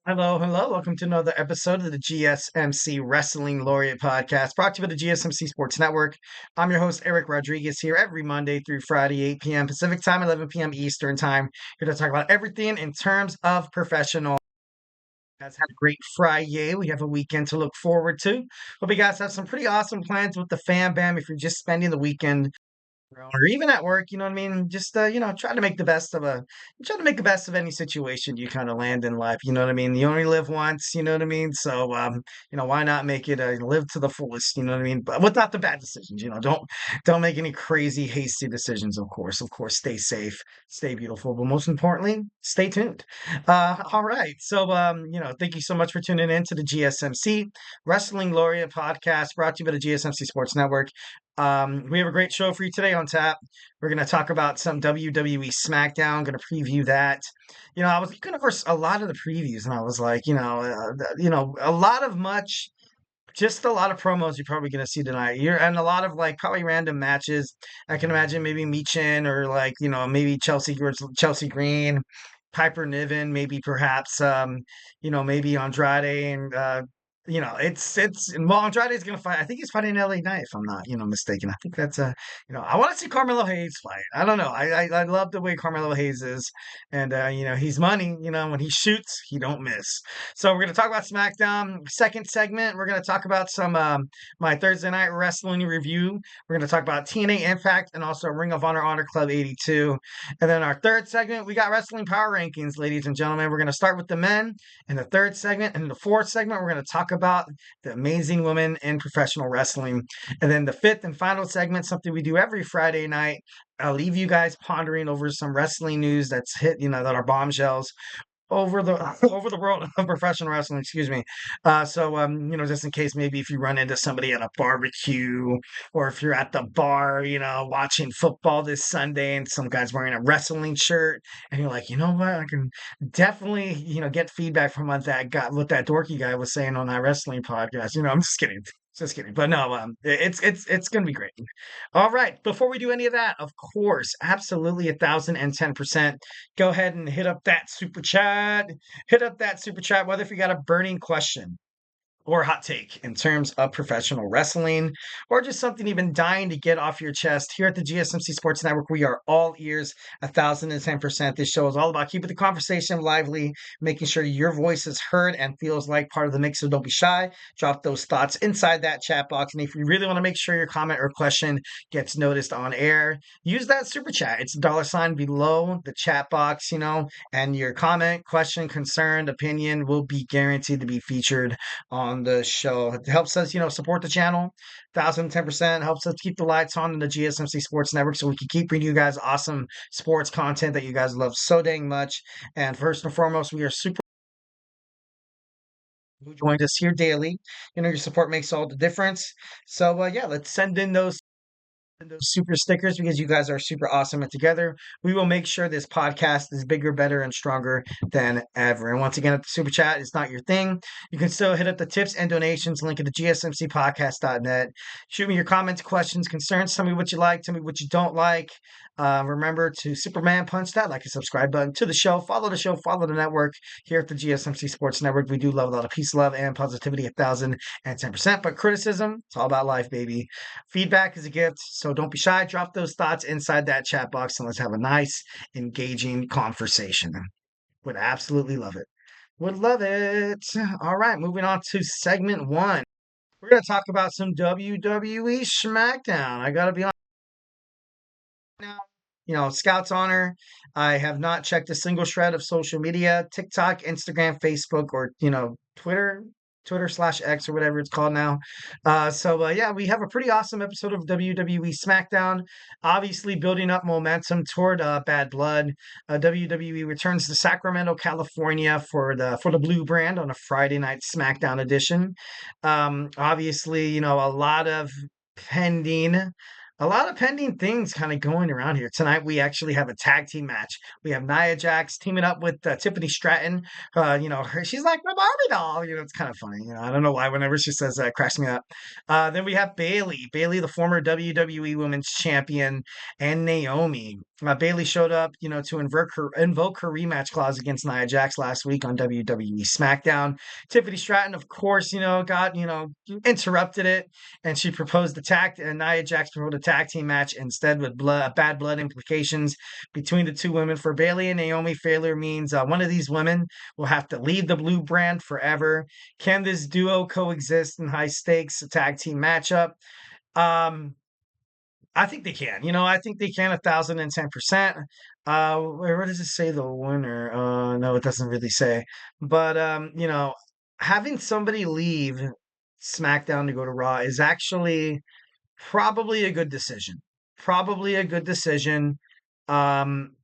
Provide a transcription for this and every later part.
Hello, hello. Welcome to another episode of the GSMC Wrestling Laureate podcast, brought to you by the GSMC Sports Network. I'm your host, Eric Rodriguez, here every Monday through Friday, 8 p.m. Pacific Time, 11 p.m. Eastern Time, here to talk about everything in terms of professional. Guys had a great Friday. We have a weekend to look forward to. Hope you guys have some pretty awesome plans with the fam bam if you're just spending the weekend or even at work, you know what I mean? Just try to make the best of any situation you kind of land in life. You know what I mean? You only live once, you know what I mean? So why not make it live to the fullest, you know what I mean? But without the bad decisions, don't make any crazy hasty decisions, of course. Of course, stay safe, stay beautiful, but most importantly, stay tuned. All right. Thank you so much for tuning in to the GSMC Wrestling Laureate podcast brought to you by the GSMC Sports Network. We have a great show for you today on tap. We're going to talk about some WWE Smackdown. Going to preview that. I was looking over a lot of the previews, and I was like, a lot of just a lot of promos you're probably going to see tonight. And a lot of like probably random matches. I can imagine maybe Michin or maybe Chelsea Green, Piper Niven, maybe perhaps maybe Andrade and Andrade's gonna fight. I think he's fighting LA Knight, if I'm not mistaken. I think that's I want to see Carmelo Hayes fight. I don't know. I love the way Carmelo Hayes is, and he's money. When he shoots, he don't miss. So we're gonna talk about SmackDown. Second segment, we're gonna talk about some my Thursday night wrestling review. We're gonna talk about TNA Impact and also Ring of Honor Club 82. And then our third segment, we got wrestling power rankings, ladies and gentlemen. We're gonna start with the men in the third segment, and in the fourth segment, we're gonna talk about the amazing women in professional wrestling. And then the fifth and final segment, something we do every Friday night. I'll leave you guys pondering over some wrestling news that's hit, that are bombshells over the over the world of professional wrestling, excuse me. Just in case maybe if you run into somebody at a barbecue or if you're at the bar, watching football this Sunday and some guy's wearing a wrestling shirt and you're like, you know what, I can definitely, get feedback from what that dorky guy was saying on that wrestling podcast. I'm just kidding. Just kidding. But no, it's gonna be great. All right. Before we do any of that, of course, absolutely 1,010%. Go ahead and hit up that super chat. Hit up that super chat, whether if you got a burning question or hot take in terms of professional wrestling, or just something you've been dying to get off your chest. Here at the GSMC Sports Network, we are all ears, 1,010%. This show is all about keeping the conversation lively, making sure your voice is heard and feels like part of the mix. So don't be shy. Drop those thoughts inside that chat box. And if you really want to make sure your comment or question gets noticed on air, use that super chat. It's a $ below the chat box, and your comment, question, concern, opinion will be guaranteed to be featured on the show. It helps us, support the channel. 1,010% helps us keep the lights on in the GSMC Sports Network so we can keep bringing you guys awesome sports content that you guys love so dang much. And first and foremost, we are super who joins us here daily. Your support makes all the difference. So let's send in those super stickers because you guys are super awesome and together we will make sure this podcast is bigger, better, and stronger than ever. And once again, if the super chat is not your thing, you can still hit up the tips and donations link at the gsmcpodcast.net. Shoot me your comments, questions, concerns. Tell me what you like, tell me what you don't like. Remember to Superman punch that like and subscribe button to the show, follow the network. Here at the GSMC Sports Network, we do love a lot of peace, love, and positivity, 1,010%. But criticism, it's all about life, baby. Feedback is a gift, so don't be shy. Drop those thoughts inside that chat box and let's have a nice, engaging conversation. Would absolutely love it. Would love it. All right, moving on to segment one. We're going to talk about some WWE Smackdown. I got to be honest now. Scout's honor. I have not checked a single shred of social media, TikTok, Instagram, Facebook, or, Twitter/X or whatever it's called now. We have a pretty awesome episode of WWE Smackdown. Obviously, building up momentum toward Bad Blood. WWE returns to Sacramento, California for the Blue brand on a Friday night SmackDown edition. Obviously, a lot of pending a lot of pending things kind of going around here. Tonight, we actually have a tag team match. We have Nia Jax teaming up with Tiffany Stratton. She's like my Barbie doll. It's kind of funny. I don't know why. Whenever she says that, it cracks me up. Then we have Bayley, the former WWE Women's Champion, and Naomi. Bayley showed up, to invoke her rematch clause against Nia Jax last week on WWE Smackdown. Tiffany Stratton, of course, got interrupted it, and she proposed and Nia Jax proposed a tag team match instead with bad blood implications between the two women. For Bayley and Naomi, failure means one of these women will have to leave the blue brand forever. Can this duo coexist in high stakes tag team matchup? Um, I think they can. I think they can 1,010%. Where does it say the winner? No, it doesn't really say. But having somebody leave SmackDown to go to Raw is actually probably a good decision. Probably a good decision. Um,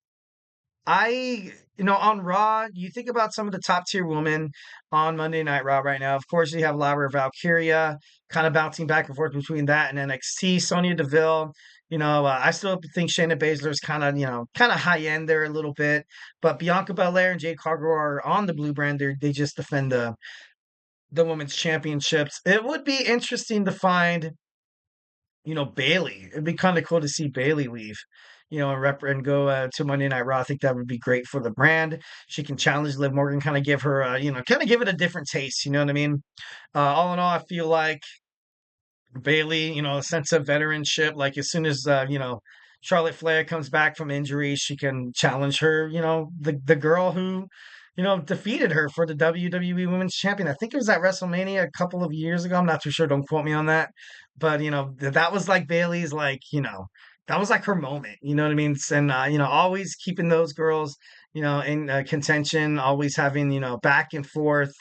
on Raw, you think about some of the top tier women on Monday Night Raw right now. Of course, you have Lara Valkyria kind of bouncing back and forth between that and NXT. Sonya Deville, I still think Shayna Baszler is kind of high end there a little bit. But Bianca Belair and Jade Cargill are on the blue brand. They just defend the women's championships. It would be interesting to find Bayley. It'd be kind of cool to see Bayley leave, and go to Monday Night Raw. I think that would be great for the brand. She can challenge Liv Morgan, kind of give her, kind of give it a different taste. You know what I mean? All in all, I feel like Bayley, a sense of veteranship. Like as soon as Charlotte Flair comes back from injury, she can challenge her. The girl who defeated her for the WWE Women's Champion. I think it was at WrestleMania a couple of years ago. I'm not too sure. Don't quote me on that. But that was like Bayley's that was like her moment. You know what I mean? And always keeping those girls in contention, always having back and forth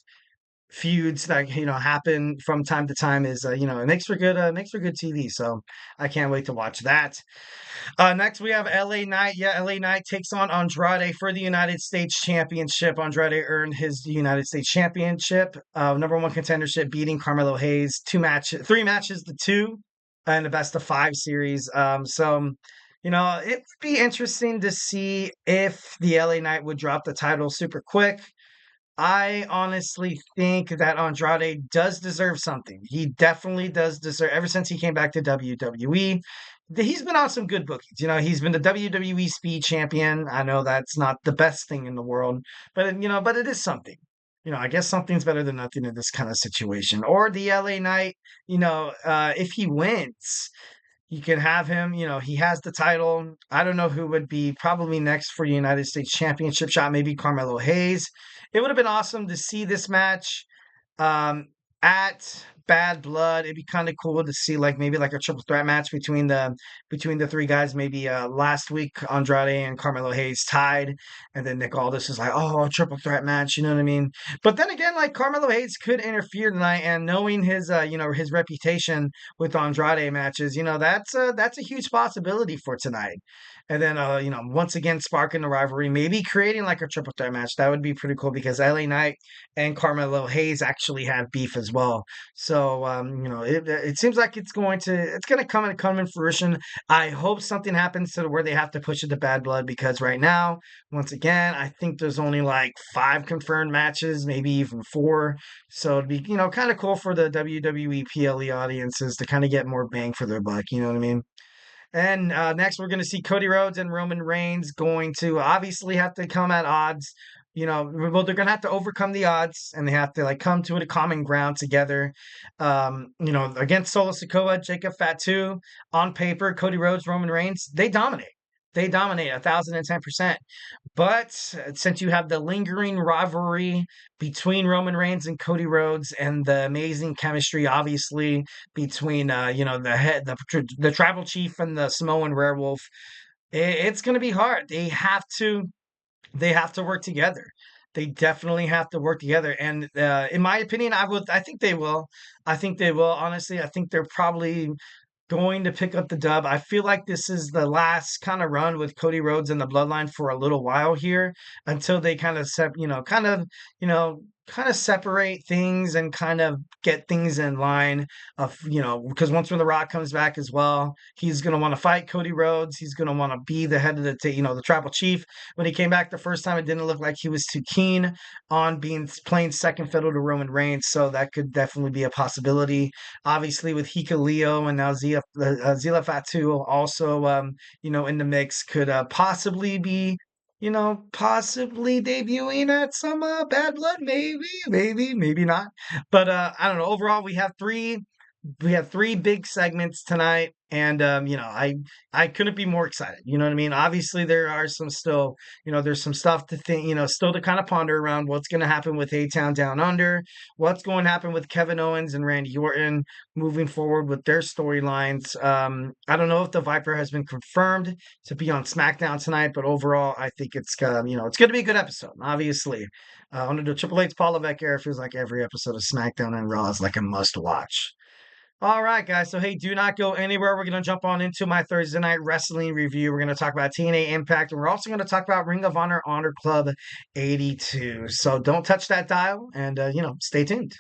feuds that happen from time to time is it makes for good TV. So I can't wait to watch that. Next we have LA Knight. Yeah, LA Knight takes on Andrade for the United States Championship. Andrade earned his United States Championship, number one contendership, beating Carmelo Hayes 3 matches to 2 in the best of 5 series. It'd be interesting to see if the LA Knight would drop the title super quick. I honestly think that Andrade does deserve something. He definitely does deserve. Ever since he came back to WWE, he's been on some good bookings. He's been the WWE Speed Champion. I know that's not the best thing in the world, but it is something. I guess something's better than nothing in this kind of situation. Or the LA Knight, if he wins, you can have him, he has the title. I don't know who would be probably next for the United States Championship shot, maybe Carmelo Hayes. It would have been awesome to see this match um, at Bad Blood. It'd be kind of cool to see maybe like a triple threat match between the 3 guys. Maybe last week Andrade and Carmelo Hayes tied, and then Nick Aldis is like, oh, a triple threat match. You know what I mean? But then again, like Carmelo Hayes could interfere tonight, and knowing his his reputation with Andrade matches, that's a huge possibility for tonight. And then, once again, sparking the rivalry, maybe creating like a triple threat match. That would be pretty cool because LA Knight and Carmelo Hayes actually have beef as well. So, it seems like it's going to come in fruition. I hope something happens to where they have to push it to Bad Blood because right now, once again, I think there's only like 5 confirmed matches, maybe even 4. So it'd be, kind of cool for the WWE PLE audiences to kind of get more bang for their buck. You know what I mean? And next, we're going to see Cody Rhodes and Roman Reigns going to obviously have to come at odds. Well, they're going to have to overcome the odds, and they have to come to a common ground together. Against Solo Sikoa, Jakob, Fatu. On paper, Cody Rhodes, Roman Reigns, they dominate. They dominate 1,010%. But since you have the lingering rivalry between Roman Reigns and Cody Rhodes, and the amazing chemistry, obviously, between the tribal chief and the Samoan werewolf, it's going to be hard. They have to work together. They definitely have to work together. And in my opinion, I think they will. I think they will. Honestly, I think they're probably going to pick up the dub. I feel like this is the last kind of run with Cody Rhodes and the Bloodline for a little while here until they kind of kind of separate things and kind of get things in line of, because once when The Rock comes back as well, he's going to want to fight Cody Rhodes. He's going to want to be the head of the tribal chief. When he came back the first time, it didn't look like he was too keen on playing second fiddle to Roman Reigns. So that could definitely be a possibility. Obviously with Hika Leo and now Zila Fatu also, in the mix could possibly be possibly debuting at some Bad Blood, maybe not. But I don't know. Overall, we have three big segments tonight, and I couldn't be more excited. You know what I mean? Obviously, there are some still, there's some stuff to think, still to kind of ponder around what's going to happen with A-Town Down Under, what's going to happen with Kevin Owens and Randy Orton moving forward with their storylines. I don't know if the Viper has been confirmed to be on SmackDown tonight, but overall, I think it's going to be a good episode. Obviously, under the Triple H's Paul Levesque era, it feels like every episode of SmackDown and Raw is like a must watch. All right, guys. So, hey, do not go anywhere. We're going to jump on into my Thursday night wrestling review. We're going to talk about TNA Impact, and we're also going to talk about Ring of Honor Honor Club 82. So, don't touch that dial and, stay tuned.